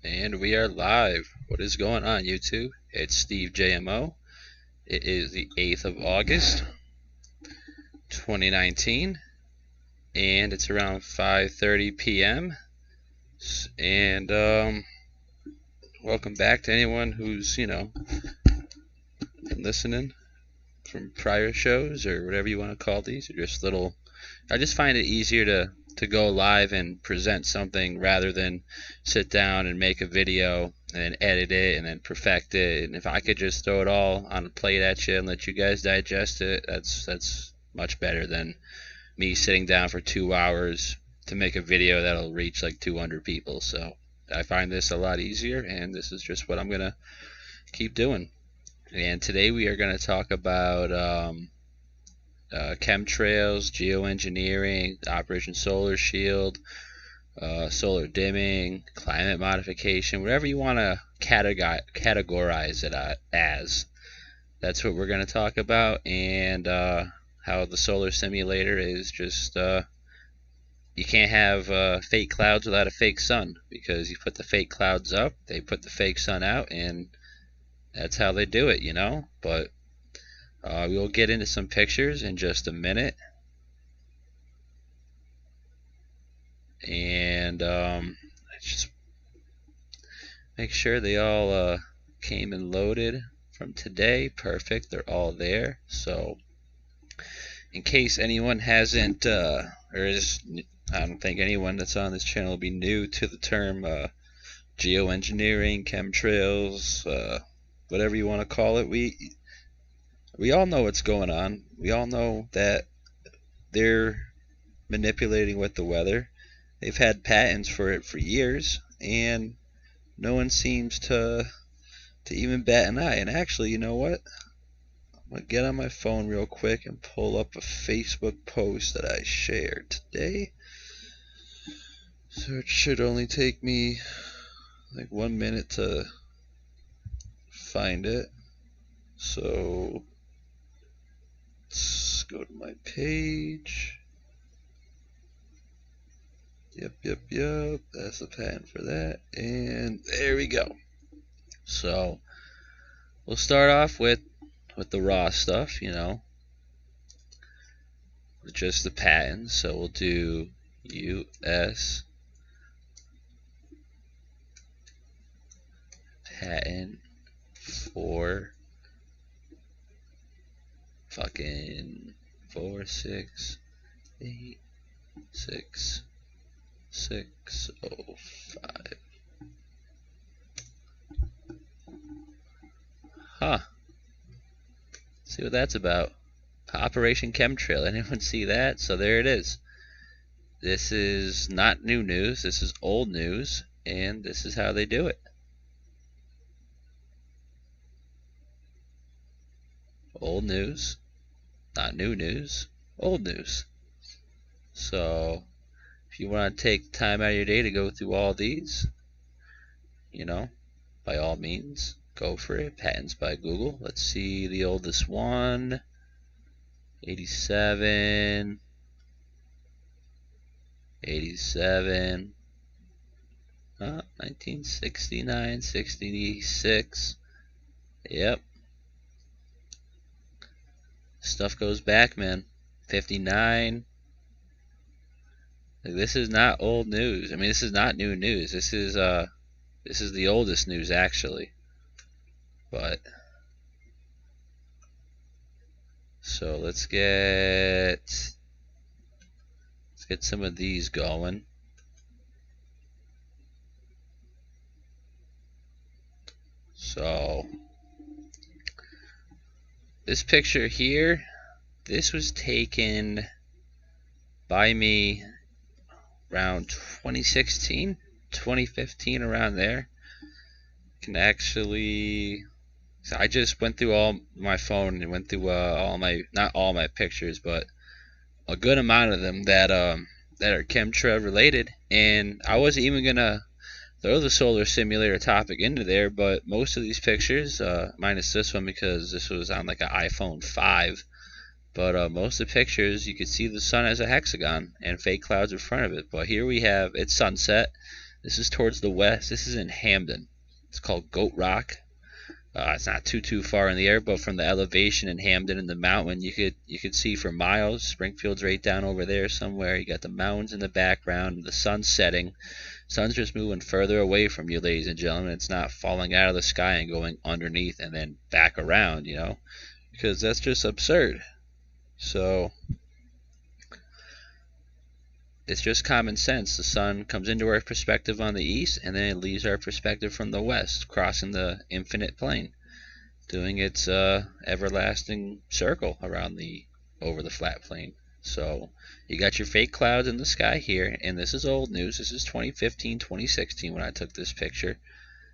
And we are live. What is going on, YouTube? It's Steve JMO. It is the 8th of August, 2019, and it's around 5:30 p.m. And welcome back to anyone who's been listening from prior shows or whatever you want to call these, or just little. I just find it easier to go live and present something rather than sit down and make a video and then edit it and then perfect it. And if I could just throw it all on a plate at you and let you guys digest it, that's much better than me sitting down for 2 hours to make a video that'll reach like 200 people. So I find this a lot easier, and this is just what I'm gonna keep doing. And today we are going to talk about chemtrails, geoengineering, Operation Solar Shield, solar dimming, climate modification, whatever you want to categorize it as. That's what we're going to talk about, and how the solar simulator is just, you can't have fake clouds without a fake sun, because you put the fake clouds up, they put the fake sun out, and that's how they do it, But we'll get into some pictures in just a minute. And just make sure they all came and loaded from today. Perfect, they're all there. So in case anyone hasn't, I don't think anyone that's on this channel will be new to the term geoengineering, chemtrails, whatever you want to call it. We all know what's going on. We all know that they're manipulating with the weather. They've had patents for it for years, and no one seems to even bat an eye. And actually, you know what? I'm going to get on my phone real quick and pull up a Facebook post that I shared today. So it should only take me like 1 minute to find it. So let's go to my page. Yep. That's the patent for that. And there we go. So we'll start off with the raw stuff, with just the patents. So we'll do US patent for fucking 4686605. Huh. See what that's about. Operation Chemtrail. Anyone see that? So there it is. This is not new news. This is old news, and this is how they do it. Old news, not new news, old news. So if you want to take time out of your day to go through all these, by all means, go for it. Patents by Google. Let's see the oldest one. 87. 1969, 66. Yep. Stuff goes back, man. 59. Like, this is not old news. I mean, this is not new news. This is the oldest news, actually. But so let's get some of these going. So this picture here, this was taken by me around 2016, 2015, around there. Can actually, so I just went through all my phone and went through not all my pictures, but a good amount of them that are chemtrail related. And I wasn't even gonna throw the solar simulator topic into there, but most of these pictures, minus this one because this was on like an iPhone 5, but most of the pictures you could see the sun as a hexagon and fake clouds in front of it. But here we have it's sunset. This is towards the west. This is in Hamden. It's called Goat Rock. It's not too far in the air, but from the elevation in Hamden and the mountain, you could see for miles. Springfield's right down over there somewhere. You got the mountains in the background, the sun setting. Sun's just moving further away from you, ladies and gentlemen. It's not falling out of the sky and going underneath and then back around, because that's just absurd. So it's just common sense. The sun comes into our perspective on the east, and then it leaves our perspective from the west, crossing the infinite plane, doing its everlasting circle around over the flat plane. So you got your fake clouds in the sky here, and this is old news. This is 2015, 2016 when I took this picture.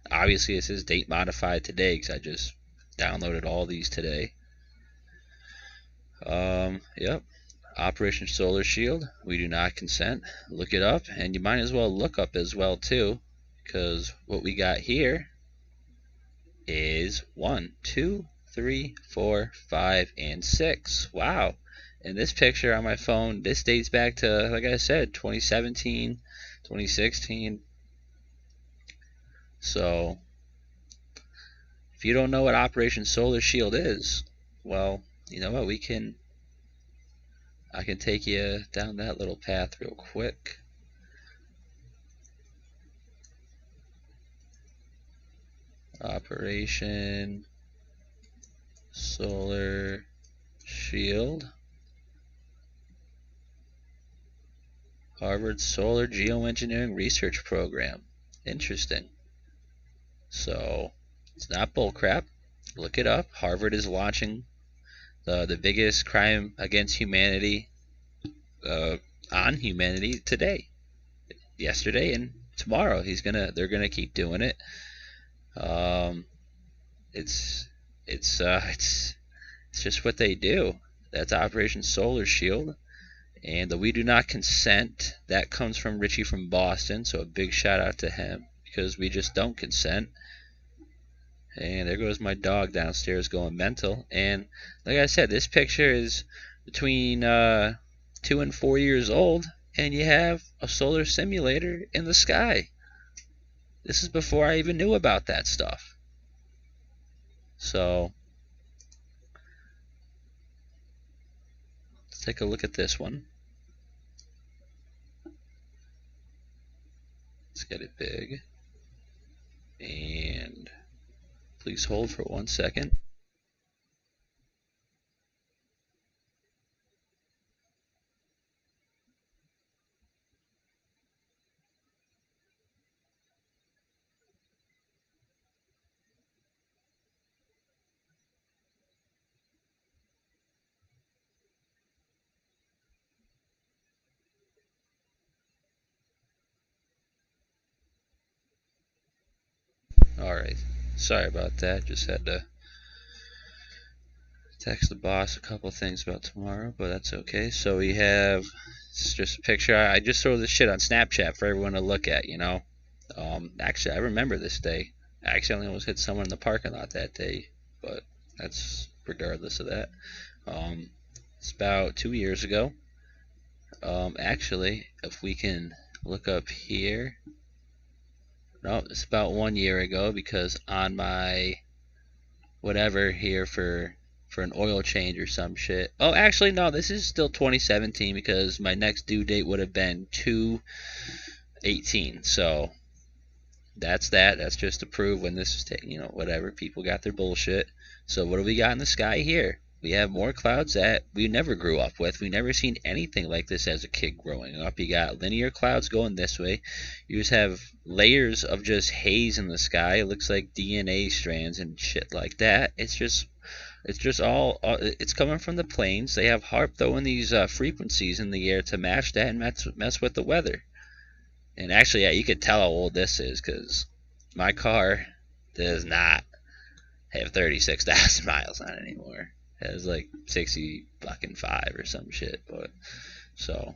Obviously, this is date modified today because I just downloaded all these today. Yep. Operation Solar Shield. We do not consent. Look it up, and you might as well look up as well too, because what we got here is 1, 2, 3, 4, 5, and 6. Wow. And this picture on my phone, this dates back to, like I said, 2017, 2016. So if you don't know what Operation Solar Shield is, well, you know what, I can take you down that little path real quick. Operation Solar Shield. Harvard Solar Geoengineering Research Program. Interesting. So it's not bullcrap. Look it up. Harvard is launching the biggest crime against humanity on humanity today, yesterday, and tomorrow. They're gonna keep doing it. It's just what they do. That's Operation Solar Shield. And the We Do Not Consent, that comes from Richie from Boston, so a big shout out to him, because we just don't consent. And there goes my dog downstairs going mental. And like I said, this picture is between 2 and 4 years old, and you have a solar simulator in the sky. This is before I even knew about that stuff. So let's take a look at this one. Let's get it big. And please hold for 1 second. Alright, sorry about that. Just had to text the boss a couple things about tomorrow, but that's okay. So we have, it's just a picture. I just throw this shit on Snapchat for everyone to look at, Actually, I remember this day. I accidentally almost hit someone in the parking lot that day, but that's regardless of that. It's about 2 years ago. Actually, if we can look up here. No, it's about 1 year ago, because on my whatever here for an oil change or some shit. Oh, actually, no, this is still 2017 because my next due date would have been 2/18. So that's that. That's just to prove when this is taken, whatever. People got their bullshit. So what do we got in the sky here? We have more clouds that we never grew up with. We never seen anything like this as a kid growing up. You got linear clouds going this way. You just have layers of just haze in the sky. It looks like DNA strands and shit like that. It's just all it's coming from the planes. They have HARP throwing these frequencies in the air to match that and mess with the weather. And actually, yeah, you could tell how old this is, because my car does not have 36,000 miles on it anymore. It has like 65 or some shit. But so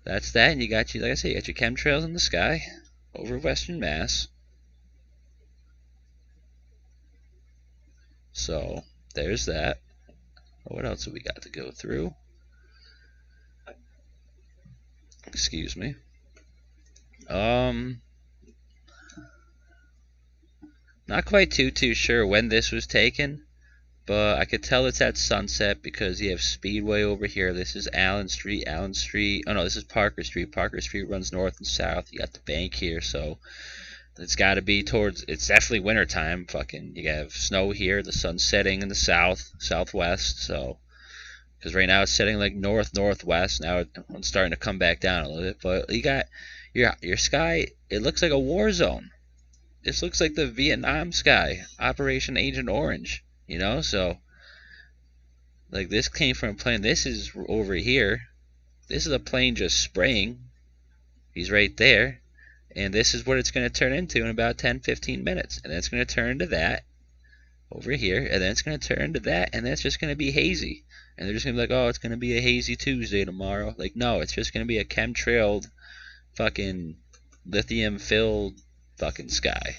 that's that. And you got like I say, you got your chemtrails in the sky over Western Mass. So there's that. What else have we got to go through? Excuse me. Not quite too sure when this was taken, but I could tell it's at sunset because you have Speedway over here. This is Allen Street. Allen Street. Oh no, this is Parker Street. Parker Street runs north and south. You got the bank here, so it's got to be towards. It's definitely wintertime. Fucking, you have snow here. The sun's setting in the southwest. So, because right now it's setting like northwest. Now it's starting to come back down a little bit. But you got your sky. It looks like a war zone. This looks like the Vietnam sky, Operation Agent Orange. You know, so like this came from a plane. This is over here. This is a plane just spraying. He's right there. And this is what it's going to turn into in about 10-15 minutes. And then it's going to turn into that over here. And then it's going to turn into that. And then it's just going to be hazy. And they're just going to be like, oh, it's going to be a hazy Tuesday tomorrow. Like, no, it's just going to be a chemtrailed fucking lithium-filled fucking sky.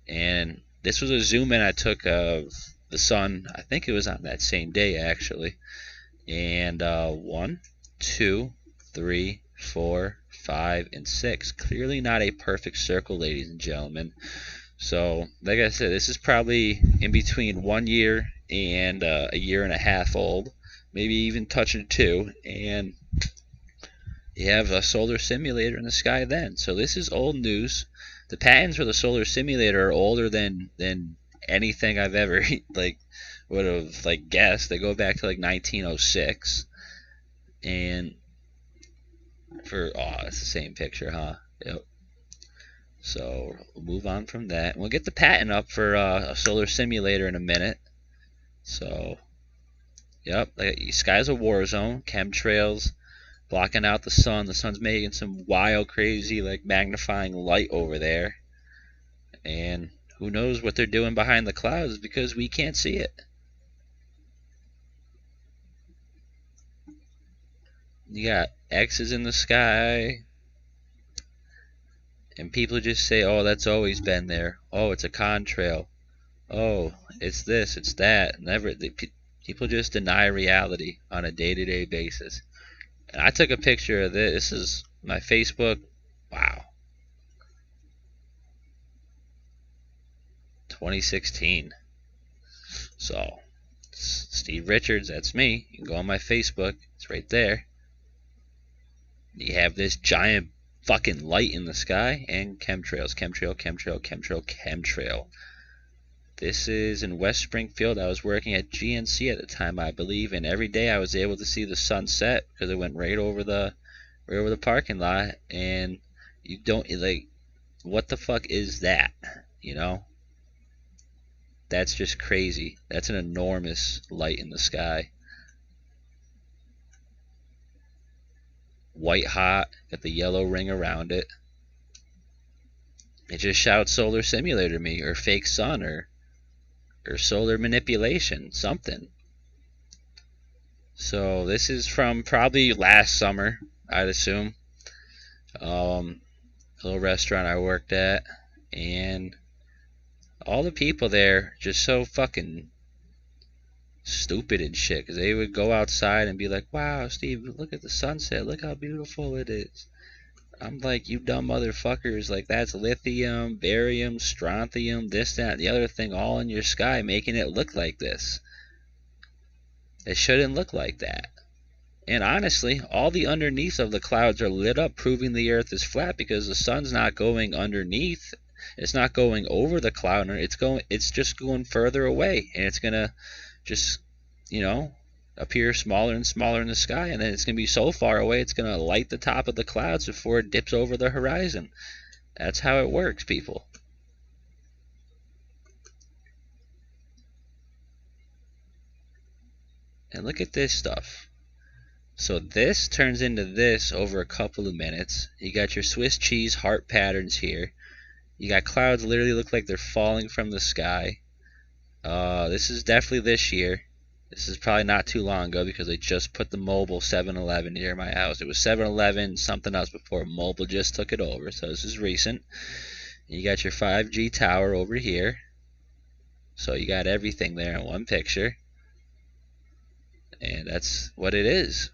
And this was a zoom in I took of the sun. I think it was on that same day, actually. And 1, 2, 3, 4, 5, and 6. Clearly not a perfect circle, ladies and gentlemen. So, like I said, this is probably in between 1 year and a year and a half old. Maybe even touching 2. And you have a solar simulator in the sky then. So this is old news. The patents for the solar simulator are older than anything I've ever would have guessed. They go back to 1906, and it's the same picture, huh? Yep. So we'll move on from that. We'll get the patent up for a solar simulator in a minute. So, yep, sky's a war zone. Chemtrails blocking out the sun. The sun's making some wild, crazy, magnifying light over there. And who knows what they're doing behind the clouds because we can't see it. You got X's in the sky. And people just say, oh, that's always been there. Oh, it's a contrail. Oh, it's this, it's that. People just deny reality on a day-to-day basis. And I took a picture of this. This is my Facebook. Wow. 2016. So, Steve Richards, that's me. You can go on my Facebook. It's right there. You have this giant fucking light in the sky and chemtrails. Chemtrail. This is in West Springfield. I was working at GNC at the time, I believe, and every day I was able to see the sunset because it went right over the parking lot. And you don't what the fuck is that? You know, that's just crazy. That's an enormous light in the sky. White hot, got the yellow ring around it. It just shouts solar simulator to me, or fake sun, or solar manipulation, something. So this is from probably last summer, I'd assume. A little restaurant I worked at, and all the people there just so fucking stupid and shit, because they would go outside and be like, wow, Steve, look at the sunset, look how beautiful it is. I'm like, you dumb motherfuckers, that's lithium, barium, strontium, this, that, and the other thing all in your sky making it look like this. It shouldn't look like that. And honestly, all the underneath of the clouds are lit up, proving the earth is flat because the sun's not going underneath. It's not going over the cloud. It's just going further away, and it's gonna just, appear smaller and smaller in the sky, and then it's going to be so far away it's going to light the top of the clouds before it dips over the horizon. That's how it works, people. And look at this stuff. So this turns into this over a couple of minutes. You got your Swiss cheese heart patterns here. You got clouds literally look like they're falling from the sky. This is definitely this year. This is probably not too long ago because they just put the mobile 7-Eleven near my house. It was 7-Eleven, something else before. Mobile just took it over, so this is recent. You got your 5G tower over here. So you got everything there in one picture. And that's what it is.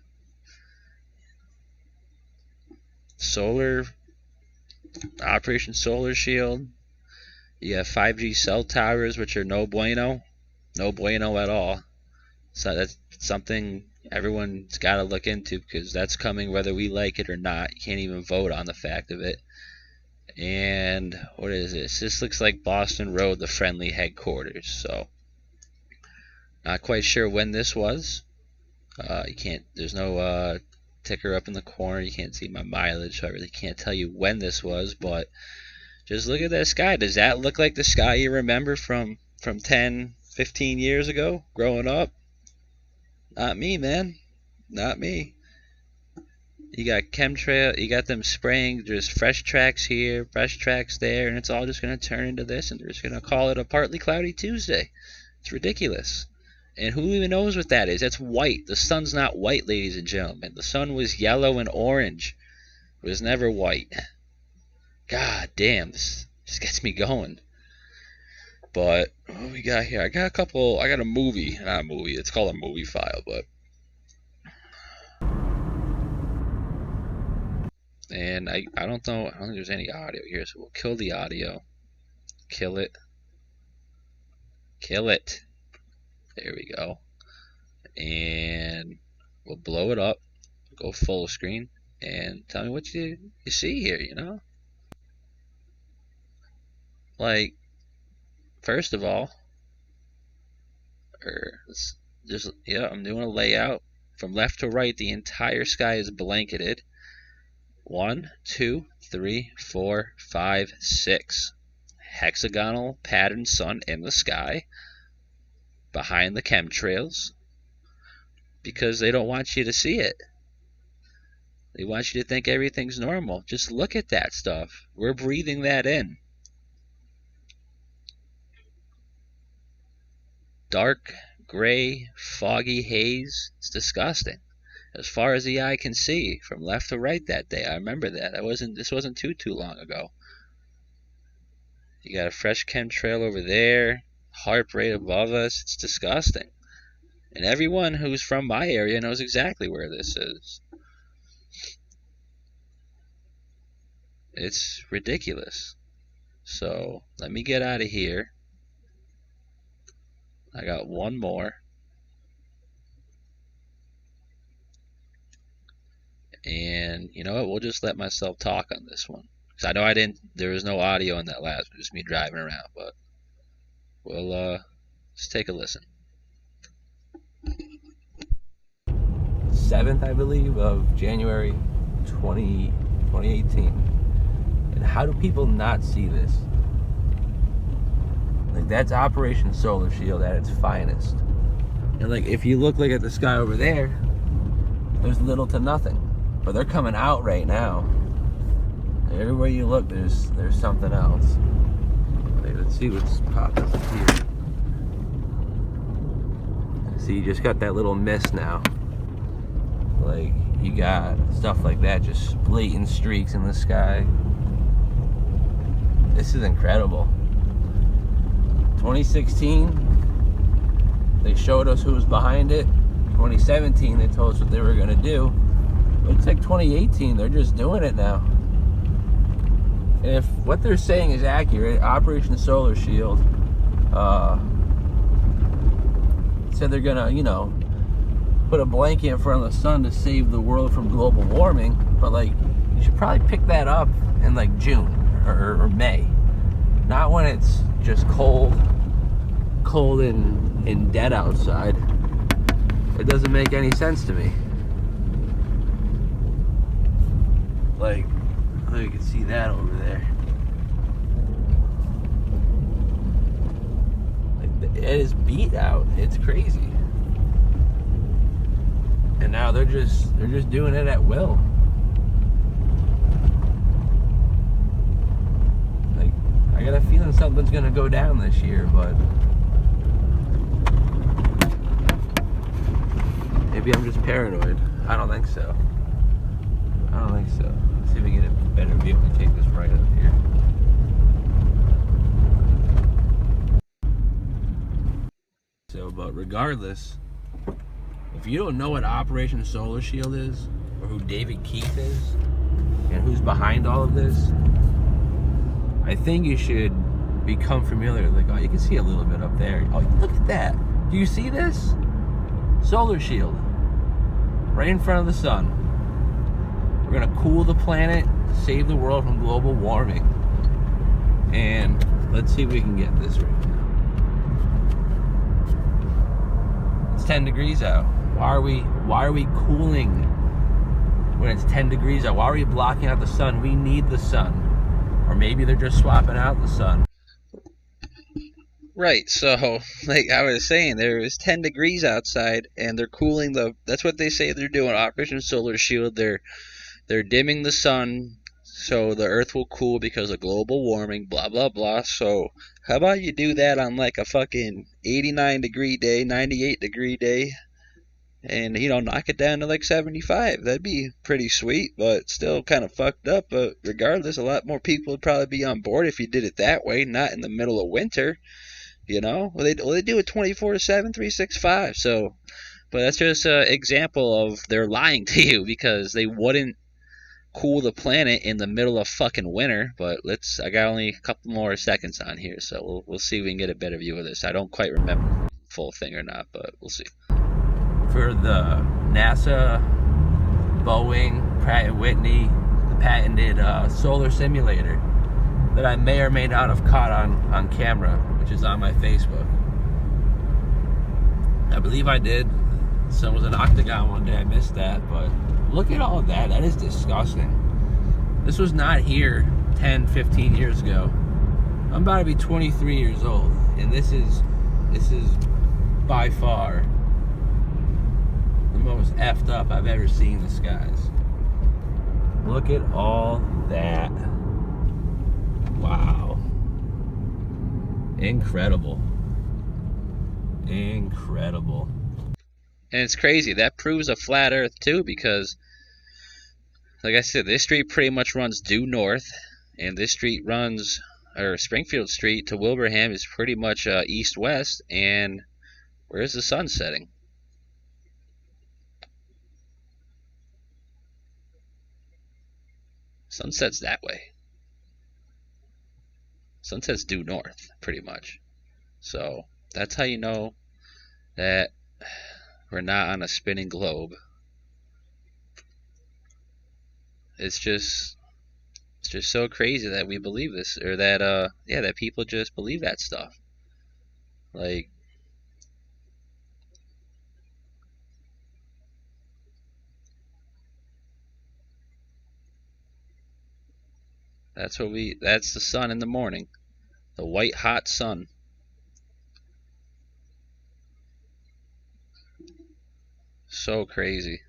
Operation Solar Shield. You have 5G cell towers, which are no bueno at all. So that's something everyone's got to look into, because that's coming whether we like it or not. You can't even vote on the fact of it. And what is this? This looks like Boston Road, the friendly headquarters. So not quite sure when this was. You can't. There's no ticker up in the corner. You can't see my mileage, so I really can't tell you when this was. But just look at that sky. Does that look like the sky you remember from 10, 15 years ago, growing up? Not me, man. Not me. You got chemtrail, you got them spraying, there's fresh tracks here, fresh tracks there, and it's all just going to turn into this, and they're just going to call it a partly cloudy Tuesday. It's ridiculous. And who even knows what that is? That's white. The sun's not white, ladies and gentlemen. The sun was yellow and orange. It was never white. God damn, this just gets me going. But what we got here? I got a movie. Not a movie. It's called a movie file, but. And I don't know. I don't think there's any audio here, so we'll kill the audio. Kill it. Kill it. There we go. And we'll blow it up. Go full screen. And tell me what you see here, you know? Like, first of all, I'm doing a layout. From left to right, the entire sky is blanketed. 1, 2, 3, 4, 5, 6 hexagonal patterned sun in the sky behind the chemtrails, because they don't want you to see it. They want you to think everything's normal. Just look at that stuff. We're breathing that in. Dark, gray, foggy haze. It's disgusting. As far as the eye can see, from left to right that day. I remember that. This wasn't too long ago. You got a fresh chemtrail over there. Heart rate above us. It's disgusting. And everyone who's from my area knows exactly where this is. It's ridiculous. So, let me get out of here. I got one more. And you know what? We'll just let myself talk on this one. Because I know there was no audio in that last one, just me driving around. But we'll just take a listen. 7th, I believe, of January 2018. And how do people not see this? Like, that's Operation Solar Shield at its finest. And like, if you look at the sky over there, there's little to nothing. But they're coming out right now. Everywhere you look, there's something else. Let's see what's popping up here. See, you just got that little mist now. Like, you got stuff like that, just blatant streaks in the sky. This is incredible. 2016, they showed us who was behind it. 2017, they told us what they were going to do. Looks like 2018, they're just doing it now. And if what they're saying is accurate, Operation Solar Shield said they're gonna, put a blanket in front of the sun to save the world from global warming. But like, you should probably pick that up in like June or May, not when it's just cold and dead outside. It doesn't make any sense to me. Like, you can see that over there. Like, it is beat out. It's crazy. And now they're just doing it at will. Like, I got a feeling something's gonna go down this year, but maybe I'm just paranoid. I don't think so. Let's see if we get a better view and take this right up here. So, but regardless, if you don't know what Operation Solar Shield is, or who David Keith is, and who's behind all of this, I think you should become familiar. Like, oh, you can see a little bit up there. Oh, look at that. Do you see this? Solar shield. Right in front of the sun. We're going to cool the planet, save the world from global warming. And let's see if we can get this right now. It's 10 degrees out. Why are we cooling when it's 10 degrees out? Why are we blocking out the sun? We need the sun. Or maybe they're just swapping out the sun. Right, so like I was saying, there is 10 degrees outside, and they're cooling that's what they say they're doing. Operation Solar Shield. They're dimming the sun so the Earth will cool because of global warming. Blah blah blah. So how about you do that on like a fucking 89-degree day, 98-degree day, and knock it down to like 75. That'd be pretty sweet, but still kind of fucked up. But regardless, a lot more people would probably be on board if you did it that way, not in the middle of winter. Well, they do it 24/7, 365. So, but that's just an example of they're lying to you because they wouldn't cool the planet in the middle of fucking winter. But I got only a couple more seconds on here, so we'll see if we can get a better view of this. I don't quite remember the full thing or not, but we'll see. For the NASA, Boeing, Pratt & Whitney, the patented solar simulator that I may or may not have caught on camera, which is on my Facebook. I believe I did. So it was an octagon one day. I missed that, but look at all of that. That is disgusting. This was not here 10, 15 years ago. I'm about to be 23 years old, and this is by far the most effed up I've ever seen the skies. Look at all that. Wow. Incredible. Incredible. And it's crazy. That proves a flat Earth too, because, like I said, this street pretty much runs due north, and this street runs, or Springfield Street to Wilbraham is pretty much east-west. And where's the sun setting? Sunset's that way. Sunset's due north, pretty much. So that's how you know that we're not on a spinning globe. It's just so crazy that we believe this, or that that people just believe that stuff. Like, that's the sun in the morning. The white hot sun. So crazy.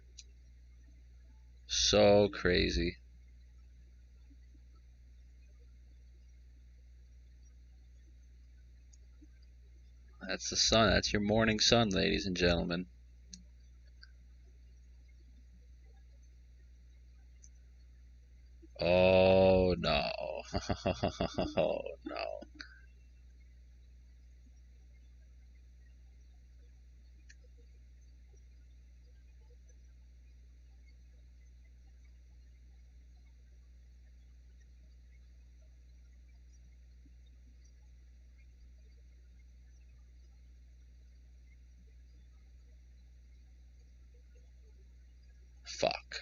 So crazy. That's the sun. That's your morning sun, ladies and gentlemen. Oh no. Oh no. Fuck.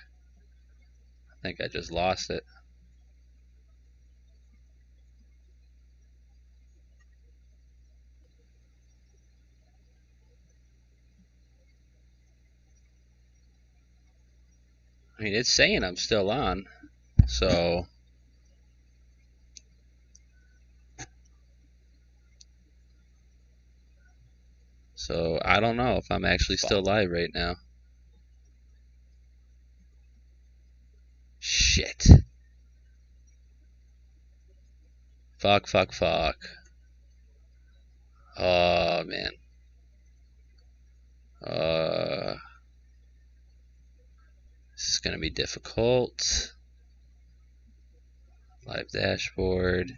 I think I just lost it. I mean, it's saying I'm still on, so I don't know if I'm actually still live right now. Shit. Fuck. Oh man. This is gonna be difficult. Live dashboard.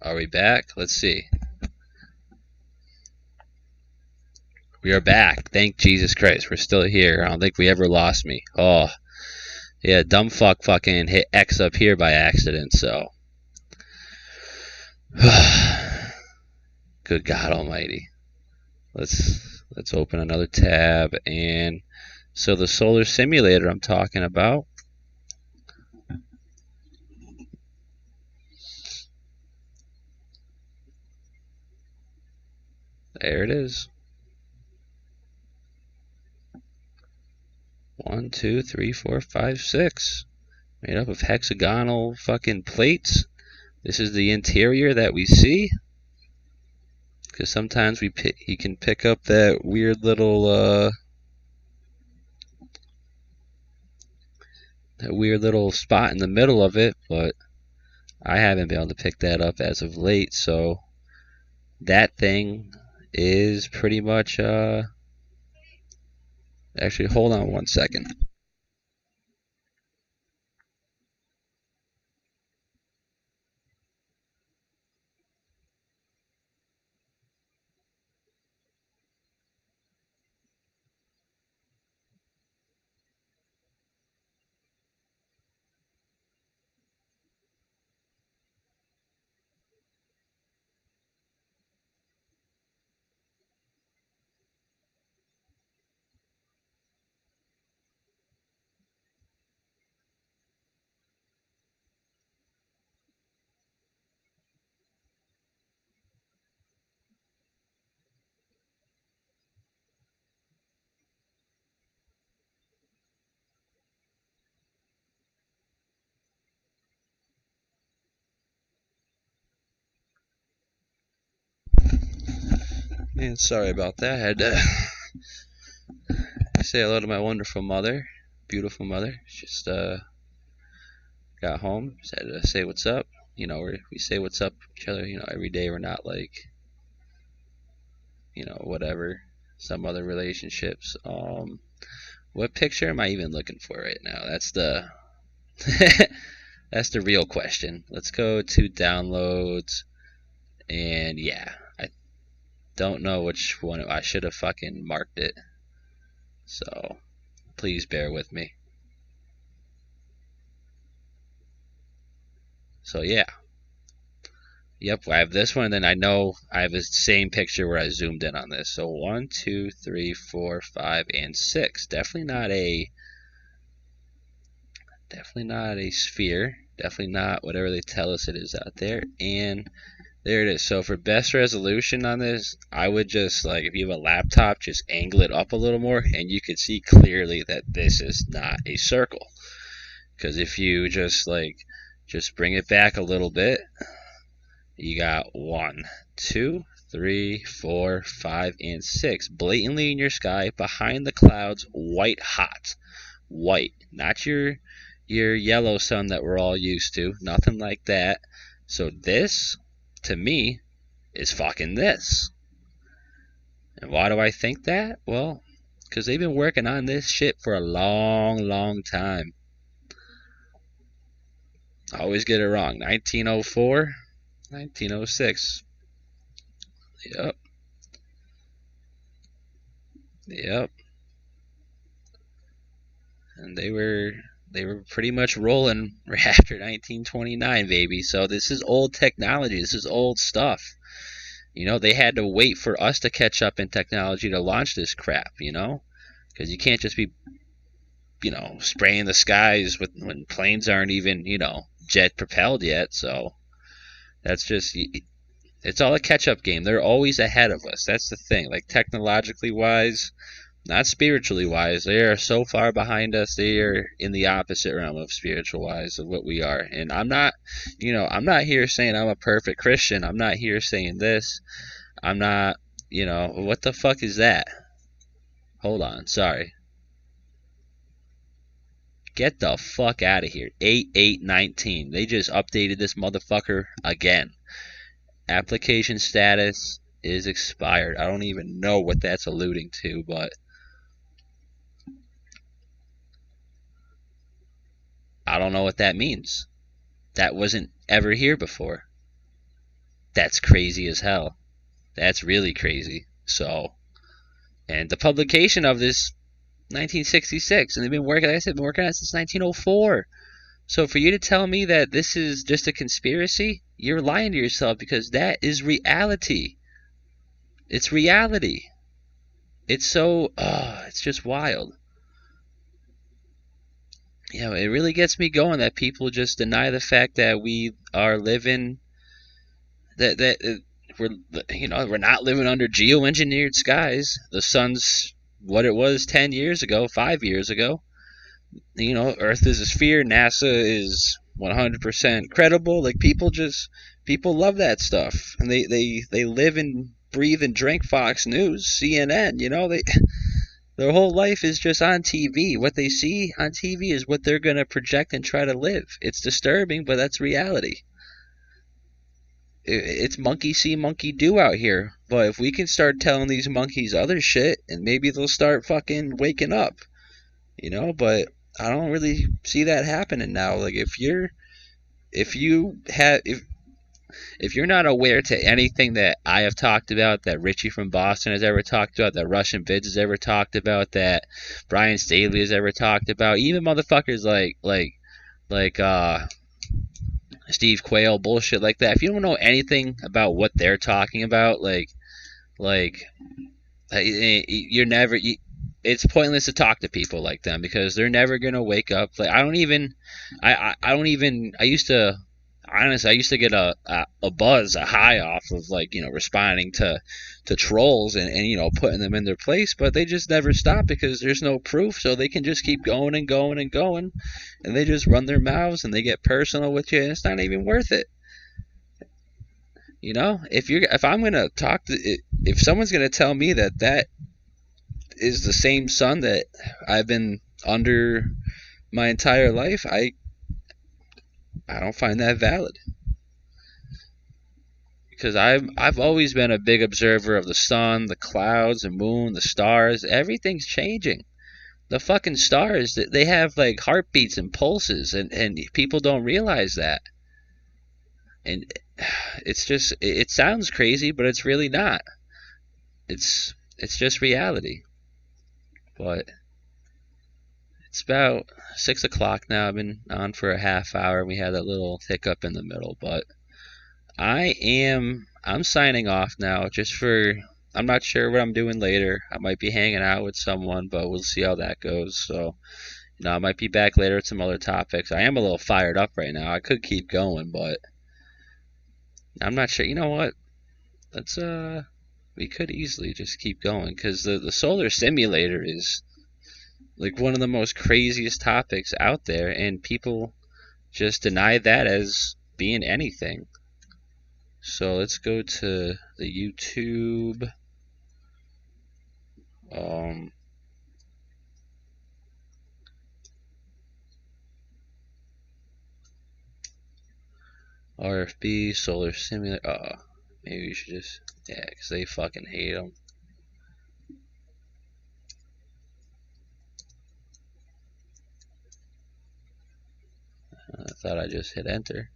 Are we back? Let's see. We are back. Thank Jesus Christ. We're still here. I don't think we ever lost me. Oh. Yeah, dumb fucking hit X up here by accident, so. Good God Almighty. Let's open another tab. And so the solar simulator I'm talking about, there it is. 1, 2, 3, 4, 5, 6. Made up of hexagonal fucking plates. This is the interior that we see. Because sometimes he can pick up that weird little spot in the middle of it, but I haven't been able to pick that up as of late. So that thing is pretty much actually, hold on 1 second. And sorry about that. I had to say hello to my wonderful mother, beautiful mother. Just got home, just had to say what's up. We say what's up to each other, every day. We're not like, whatever, some other relationships. What picture am I even looking for right now? That's the that's the real question. Let's go to downloads, and yeah, I don't know which one. I should have fucking marked it. So please bear with me. So yeah. Yep, I have this one, and then I know I have the same picture where I zoomed in on this. So 1, 2, 3, 4, 5, and 6. Definitely not a sphere. Definitely not whatever they tell us it is out there. And there it is. So for best resolution on this, I would just, like, if you have a laptop, just angle it up a little more, and you can see clearly that this is not a circle. Because if you just bring it back a little bit, you got 1, 2, 3, 4, 5, and 6 blatantly in your sky behind the clouds, white hot. White, not your yellow sun that we're all used to. Nothing like that. So this, to me, is fucking this. And why do I think that? Well, because they've been working on this shit for a long, long time. I always get it wrong. 1904, 1906. Yep. Yep. And they were pretty much rolling right after 1929, baby. So this is old technology. This is old stuff. They had to wait for us to catch up in technology to launch this crap. Because you can't just be spraying the skies when planes aren't even jet propelled yet. So that's just, it's all a catch up game. They're always ahead of us. That's the thing. Like, technologically wise, not spiritually wise, they are so far behind us. They are in the opposite realm of spiritual wise of what we are. And I'm not here saying I'm a perfect Christian. I'm not here saying this. I'm not, what the fuck is that? Hold on, sorry. Get the fuck out of here. 8819. They just updated this motherfucker again. Application status is expired. I don't even know what that's alluding to, but I don't know what that means. That wasn't ever here before. That's crazy as hell. That's really crazy. So, and the publication of this 1966, and they've been working, like I said, been working on it since 1904. So for you to tell me that this is just a conspiracy, you're lying to yourself, because that is reality. It's reality. It's so, it's just wild. You know, it really gets me going that people just deny the fact that we are living, that we're not living under geoengineered skies. The sun's what it was 10 years ago, 5 years ago. Earth is a sphere. NASA is 100% credible. Like, people love that stuff, and they live and breathe and drink Fox News, CNN. Their whole life is just on TV. What they see on TV is what they're gonna project and try to live. It's disturbing, but that's reality. It's monkey see, monkey do out here. But if we can start telling these monkeys other shit, and maybe they'll start fucking waking up. But I don't really see that happening now. Like, if you're not aware to anything that I have talked about, that Richie from Boston has ever talked about, that Russian Vids has ever talked about, that Brian Staley has ever talked about, even motherfuckers like Steve Quayle, bullshit like that. If you don't know anything about what they're talking about, like you're never. It's pointless to talk to people like them, because they're never gonna wake up. Like, I don't even. I used to. Honestly, I used to get a buzz, a high off of, like, responding to trolls, and putting them in their place, but they just never stop because there's no proof, so they can just keep going and going and going, and they just run their mouths and they get personal with you, and it's not even worth it. If I'm gonna talk to, if someone's gonna tell me that is the same sun that I've been under my entire life, I don't find that valid. Because I've always been a big observer of the sun, the clouds, the moon, the stars. Everything's changing. The fucking stars, they have like heartbeats and pulses, and people don't realize that. And it sounds crazy, but it's really not. It's just reality. But it's about 6 o'clock now. I've been on for a half hour. We had that little hiccup in the middle, but I'm signing off now. I'm not sure what I'm doing later. I might be hanging out with someone, but we'll see how that goes. So, I might be back later with some other topics. I am a little fired up right now. I could keep going, but I'm not sure. You know what? Let's we could easily just keep going, because the solar simulator is like one of the most craziest topics out there, and people just deny that as being anything. So let's go to the YouTube. RFB solar simulator. Maybe we should just, yeah, because they fucking hate them. I thought I just hit enter.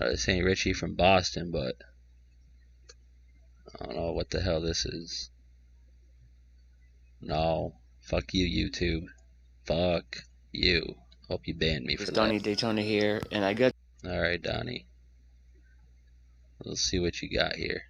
This ain't Richie from Boston, but I don't know what the hell this is. No. Fuck you, YouTube. Fuck you. Hope you banned me for that. Donnie Daytona here, and I got... Alright, Donnie. Let's see what you got here.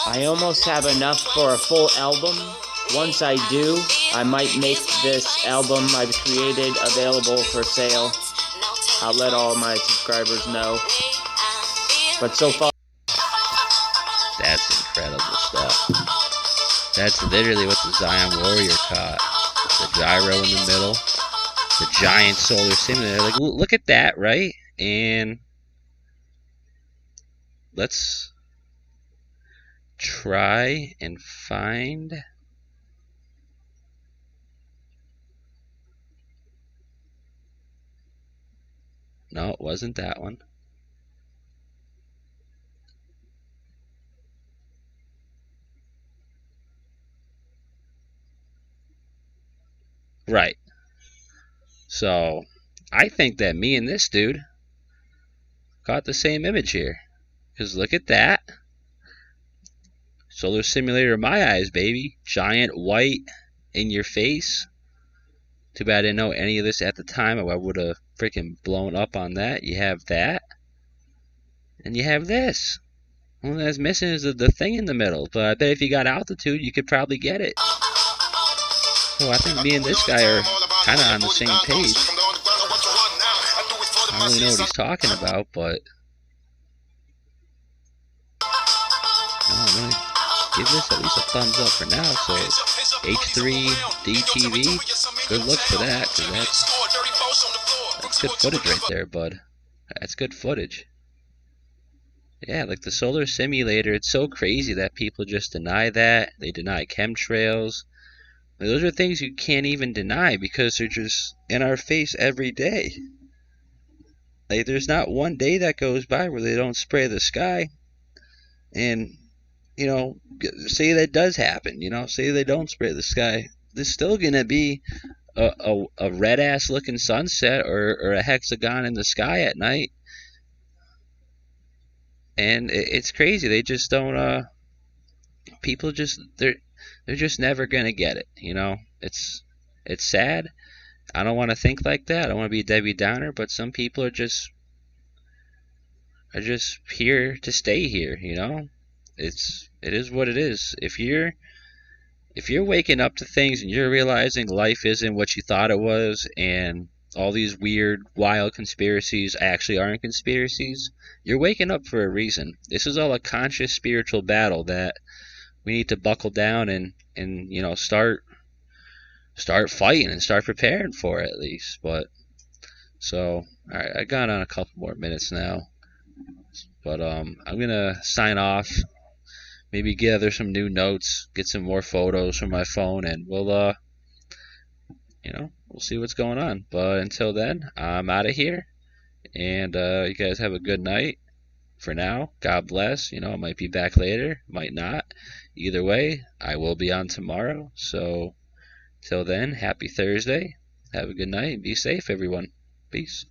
I almost have enough for a full album. Once I do, I might make this album I've created available for sale. I'll let all my subscribers know. But so far, That's incredible stuff. That's literally what the Zion Warrior caught. The gyro in the middle. The giant solar simulator. Like, look at that, right? And let's try and find... No, it wasn't that one. Right. So, I think that me and this dude got the same image here. Because look at that. Solar simulator in my eyes, baby. Giant white in your face. Too bad I didn't know any of this at the time. I would have freaking blown up on that. You have that. And you have this. Only that's missing is the thing in the middle. But I bet if you got altitude, you could probably get it. So I think me and this guy are kind of on the same page. I don't really know what he's talking about, but... No, I'm going to give this at least a thumbs up for now. So H3 DTV, good looks for that, because that's good footage right there, bud. That's good footage. Yeah, like the solar simulator, it's so crazy that people just deny that. They deny chemtrails. Like, those are things you can't even deny because they're just in our face every day. Like, there's not one day that goes by where they don't spray the sky. And, you know, say that does happen, you know, say they don't spray the sky. There's still going to be a red-ass looking sunset or a hexagon in the sky at night. And it's crazy. They just don't, people just, they're just never going to get it, you know. It's sad. I don't want to think like that. I don't want to be a Debbie Downer, but some people are just here to stay here, you know. It is what it is. If you're waking up to things and you're realizing life isn't what you thought it was, and all these weird, wild conspiracies actually aren't conspiracies, you're waking up for a reason. This is all a conscious spiritual battle that we need to buckle down and you know, start fighting and start preparing for it, at least. But so, all right, I got on a couple more minutes now, but I'm gonna sign off. Maybe gather some new notes, get some more photos from my phone, and we'll you know, we'll see what's going on. But until then, I'm out of here, and you guys have a good night. For now, God bless. You know, I might be back later, might not. Either way, I will be on tomorrow. So till then, happy Thursday. Have a good night. Be safe, everyone. Peace.